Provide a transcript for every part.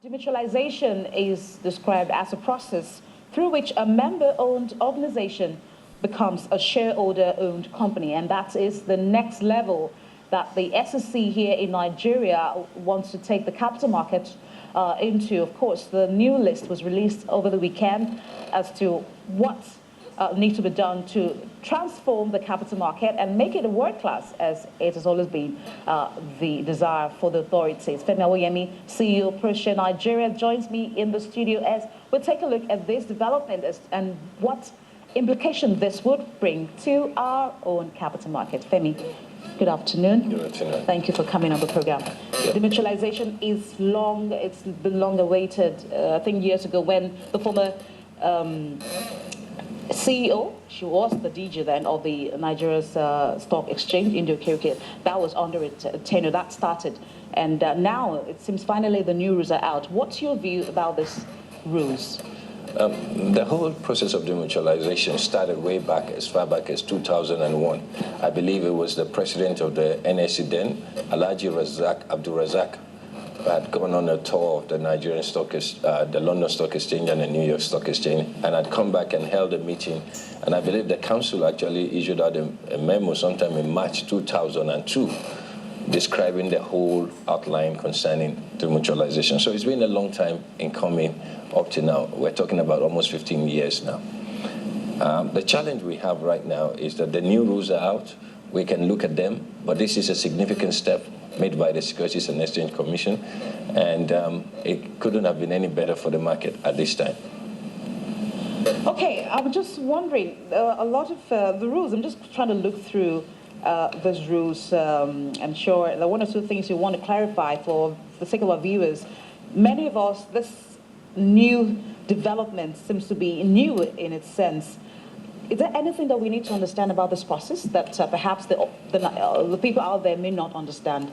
Demutualization is described as a process through which a member-owned organization becomes a shareholder-owned company, and that is the next level that the SEC here in Nigeria wants to take the capital market into. Of course, the new list was released over the weekend as to what needs to be done to transform the capital market and make it a world class, as it has always been the desire for the authorities. Olufemi Awoyemi, CEO Proshare Nigeria, joins me in the studio as we'll take a look at this development and what implication this would bring to our own capital market. Femi, good afternoon. Good afternoon. Thank you for coming on the program. Yeah. Demutualization is it's been long awaited. I think years ago when the former CEO, she was the DG then of the Nigeria's stock exchange, India-Kirikit, that was under its tenure, that started. And now it seems finally the new rules are out. What's your view about these rules? The whole process of demutualization started way back, as far back as 2001. I believe it was the president of the NSE then, Alhaji Abdul Razak, had gone on a tour of the Nigerian stock, the London Stock Exchange and the New York Stock Exchange, and had come back and held a meeting. And I believe the council actually issued out a memo sometime in March 2002, describing the whole outline concerning demutualization. So it's been a long time in coming up to now. We're talking about almost 15 years now. The challenge we have right now is that the new rules are out. We can look at them, but this is a significant step made by the Securities and Exchange Commission, and it couldn't have been any better for the market at this time. Okay, I'm just wondering, a lot of the rules, I'm just trying to look through those rules. I'm sure there are one or two things you want to clarify for the sake of our viewers. Many of us, this new development seems to be new in its sense. Is there anything that we need to understand about this process that perhaps the people out there may not understand?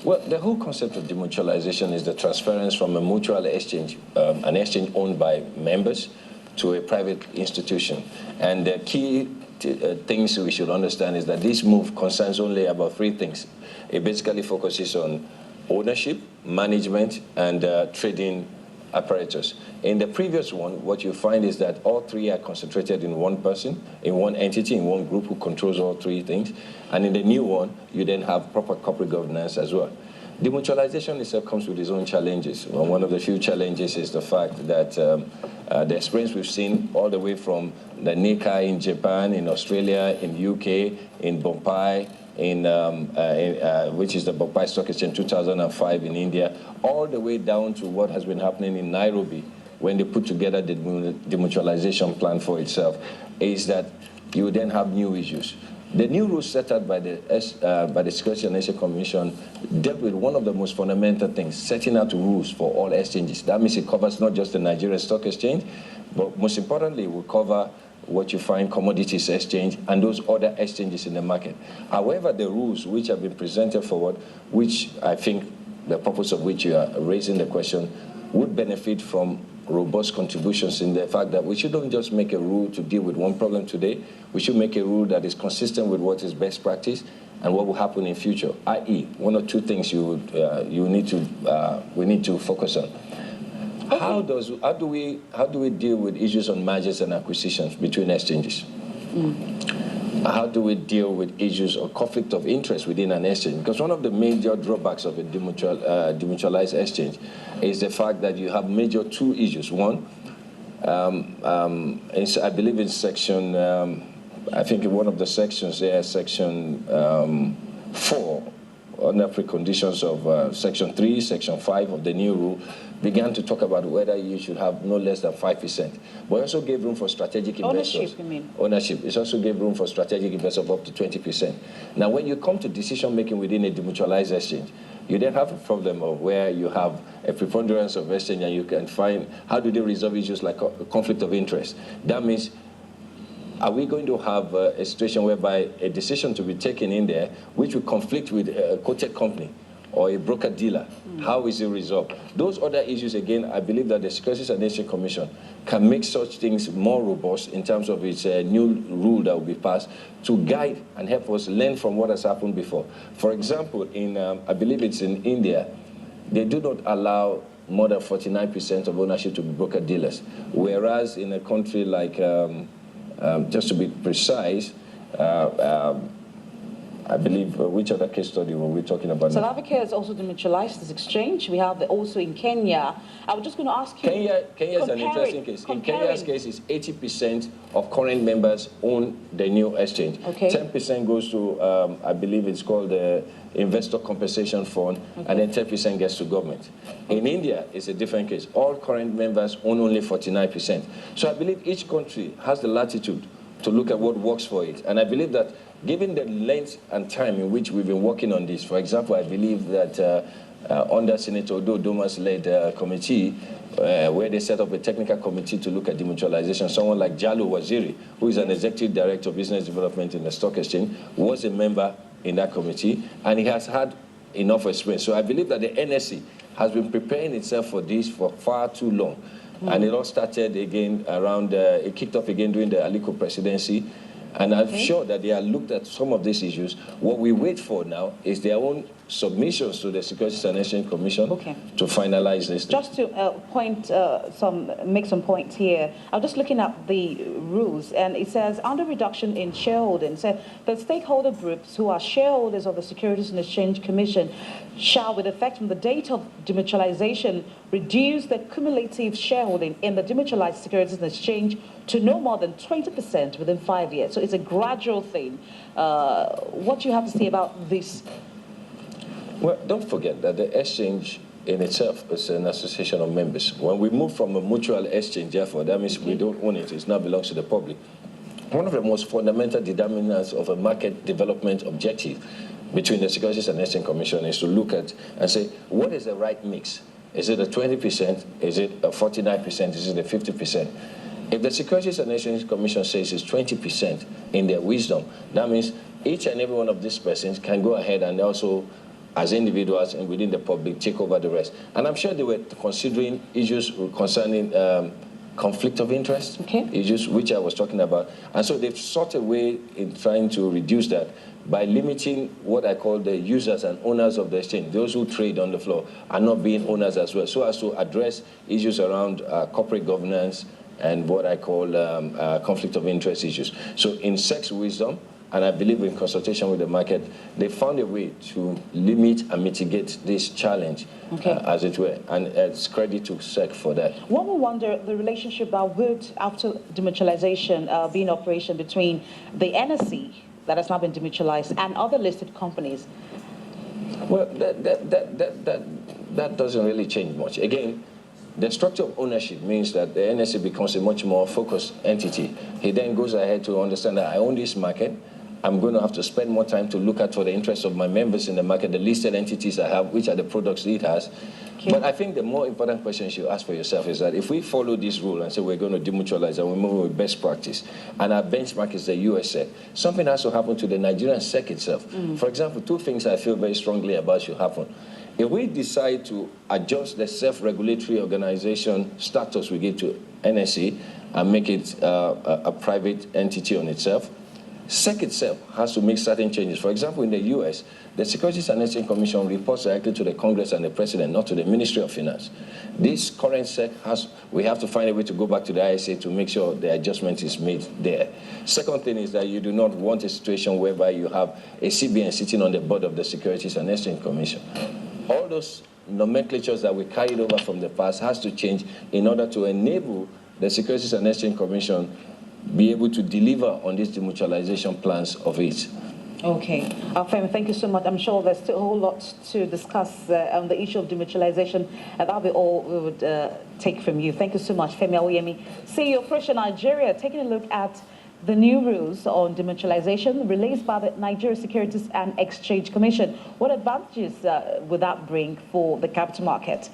Well, the whole concept of demutualization is the transference from a mutual exchange, an exchange owned by members, to a private institution. And the key things we should understand is that this move concerns only about three things. It basically focuses on ownership, management, and trading apparatus. In the previous one, what you find is that all three are concentrated in one person, in one entity, in one group who controls all three things. And in the new one, you then have proper corporate governance as well. Demutualization itself comes with its own challenges. Well, one of the few challenges is the fact that the experience we've seen all the way from the Nikkei in Japan, in Australia, in UK, in Bombay, which is the Bombay Stock Exchange 2005 in India, all the way down to what has been happening in Nairobi when they put together the demutualization plan for itself, is that you then have new issues. The new rules set out by the Securities and Exchange Commission dealt with one of the most fundamental things, setting out rules for all exchanges. That means it covers not just the Nigerian Stock Exchange, but most importantly, it will cover what you find commodities exchange and those other exchanges in the market. However, the rules which have been presented forward, which I think the purpose of which you are raising the question, would benefit from robust contributions in the fact that we shouldn't just make a rule to deal with one problem today. We should make a rule that is consistent with what is best practice and what will happen in future, i.e. one or two things we need to focus on. How do we deal with issues on mergers and acquisitions between exchanges? How do we deal with issues of conflict of interest within an exchange? Because one of the major drawbacks of a demutualized exchange is the fact that you have two issues. One, I believe in section, I think in one of the sections there, section 4, under preconditions of section 3, section 5 of the new rule, began to talk about whether you should have no less than 5%. But it also gave room for strategic investors. Ownership, you mean? Ownership. It also gave room for strategic investors of up to 20%. Now, when you come to decision-making within a demutualized exchange, you then have a problem of where you have a preponderance of exchange and you can find how do they resolve issues like conflict of interest. That means, are we going to have a situation whereby a decision to be taken in there which will conflict with a quoted company or a broker-dealer? How is it resolved? Those other issues, again, I believe that the Securities and Exchange Commission can make such things more robust in terms of its new rule that will be passed to guide and help us learn from what has happened before. For example, I believe it's in India, they do not allow more than 49% of ownership to be broker-dealers. Whereas in a country like, just to be precise, I believe, which other case study were we talking about? South Africa has also demutualized this exchange. We have also in Kenya. I was just going to ask you. Kenya is an interesting case. In Kenya's case, it's 80% of current members own the new exchange. Okay. 10% goes to, I believe it's called the Investor Compensation Fund, and then 10% gets to government. In India, it's a different case. All current members own only 49%. So I believe each country has the latitude to look at what works for it. And I believe that given the length and time in which we've been working on this, for example, I believe that under Senator Ododoma's led committee, where they set up a technical committee to look at demutualization, someone like Jalo Waziri, who is an executive director of business development in the stock exchange, was a member in that committee, and he has had enough experience. So I believe that the NSE has been preparing itself for this for far too long. And it all started again around, it kicked off again during the Aliko presidency. And I'm sure that they have looked at some of these issues. What we wait for now is their own submissions to the Securities and Exchange Commission to finalize this. Just to make some points here, I'm just looking at the rules, and it says under reduction in shareholding, it says the stakeholder groups who are shareholders of the Securities and Exchange Commission shall, with effect from the date of demutualization, reduce the cumulative shareholding in the demutualized Securities and Exchange to no more than 20% within 5 years. So it's a gradual thing. What do you have to say about this? Well, don't forget that the exchange in itself is an association of members. When we move from a mutual exchange, therefore, that means we don't own it. It now belongs to the public. One of the most fundamental determinants of a market development objective between the Securities and Exchange Commission is to look at and say, what is the right mix? Is it a 20%? Is it a 49%? Is it a 50%? If the Securities and Exchange Commission says it's 20% in their wisdom, that means each and every one of these persons can go ahead and also, as individuals and within the public, take over the rest. And I'm sure they were considering issues concerning conflict of interest, issues which I was talking about. And so they've sought a way in trying to reduce that by limiting what I call the users and owners of the exchange. Those who trade on the floor are not being owners as well, so as to address issues around corporate governance and what I call conflict of interest issues. So in SEC's wisdom, and I believe in consultation with the market, they found a way to limit and mitigate this challenge, as it were. And it's credit to SEC for that. One will wonder the relationship that would, after demutualization, be in operation between the NSE, that has now been demutualized, and other listed companies. Well, that doesn't really change much. Again, the structure of ownership means that the NSE becomes a much more focused entity. He then goes ahead to understand that I own this market. I'm going to have to spend more time to look at for the interests of my members in the market, the listed entities I have, which are the products it has. But I think the more important question you should ask for yourself is that if we follow this rule and say we're going to demutualize and we move with best practice, and our benchmark is the US SEC, something has to happen to the Nigerian SEC itself. For example, two things I feel very strongly about should happen. If we decide to adjust the self-regulatory organization status we give to NSE and make it a private entity on itself, SEC itself has to make certain changes. For example, in the US, the Securities and Exchange Commission reports directly to the Congress and the President, not to the Ministry of Finance. This current SEC we have to find a way to go back to the ISA to make sure the adjustment is made there. Second thing is that you do not want a situation whereby you have a CBN sitting on the board of the Securities and Exchange Commission. All those nomenclatures that we carried over from the past has to change in order to enable the Securities and Exchange Commission be able to deliver on these demutualization plans of it. Okay. Femi, thank you so much. I'm sure there's still a whole lot to discuss on the issue of demutualization, and that'll be all we would take from you. Thank you so much, Femi Awoyemi, CEO of Proshare Nigeria, taking a look at the new rules on demutualization released by the Nigeria Securities and Exchange Commission. What advantages would that bring for the capital market?